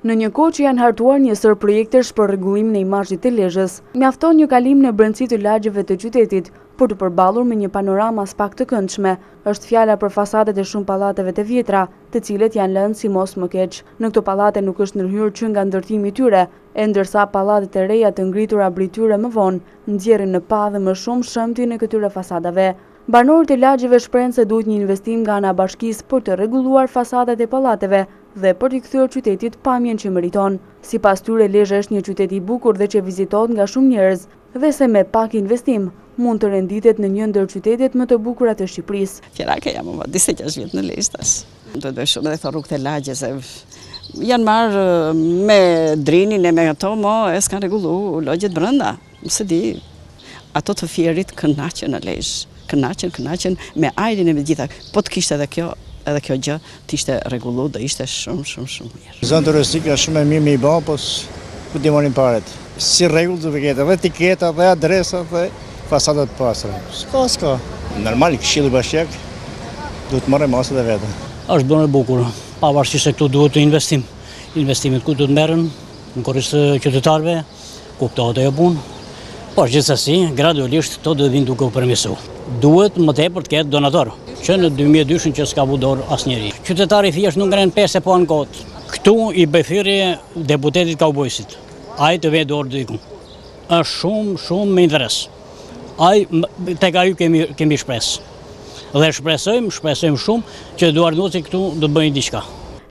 Në një kohë që janë hartuar një sër projektesh për rregullimin e imazhit të Lezhës, mjafton një kalim në brendësi të lagjeve të qytetit për të përballur me një panoramë as pak të këndshme. Është fjala për fasadet e shumë pallateve të vjetra, të cilët janë lënë si mos më keq. Në këto pallate nuk është ndërhyrë që nga ndërtimi i tyre, e ndërsa pallatet e reja të ngritura brityre më vonë nxjerrin në pa dhe më shumë shëmtjen e këtyre fasadave. Banorët e lagjeve shprehen se duhet një investim nga ana bashkisë për të rregulluar fasadat e pallateve dhe për t'i kthyer qytetit pamjen që meriton. Sipas tyre, Lezhë është një qytet i bukur dhe që vizitohet nga shumë njerëz, dhe se me pak investim mund të renditet në një ndër qytetet më të bukura të Shqipërisë. Qerake jam më 26 vjet në Lezhë tash. Do të shumë dhe rrugët e lagjes janë marrë me drinin e me ato, e s'kan rregullu lagjet brenda. Se di, ato të fjerit kënaqen në Lezhë. Kënaqen me ajrin e me gjitha. Po të kishte edhe kjo gjë të ishte rregullu, do ishte shumë mirë. Zonë turistika shumë e mirë me i bë, po ku ti marrin paret. Si rregull të vetë, dhe etiketa, dhe adresa, dhe fasadat pastra. S'ka. Normal, Këshilli Bashkiak duhet të marrë masat e vete. Është bërë e bukur, pavarësisht se këtu duhet të investim. Investimet ku duhet merren në korrikë të qytetarëve, kuptohet ajo punë. Por gjithsesi, gradualisht këto do vinë duke u përmirësuar. Duhet më tepër të ketë donator, që në 2002 që s'ka vu dorë asnjëri. Qytetari thjesht nuk ngren pesë po në kot. Këtu i bëj thirrje deputetit Kaubojësit. Ai të vë dorë diku. Është shumë me interes. Tek ai kemi shpresë. Dhe shpresojmë shumë që Duarnoci këtu do të bëjnë diçka.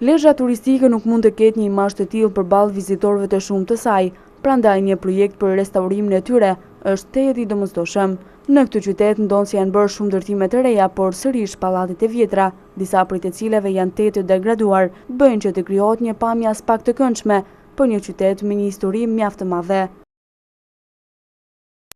Lezhë turistike nuk mund të ketë një imazh të tillë përballë vizitorëve të shumë të saj. Prandaj një projekt për restaurimin e tyre është tejet i domosdoshëm. Në këtë qytet ndonë se janë bërë shumë ndërtime të reja, por sërish pallatet e vjetra, disa prej të cilave janë tetë të degraduar, bëjnë që të krijohet një pamje as pak të këndshme për një qytet me një histori mjaft të madhe.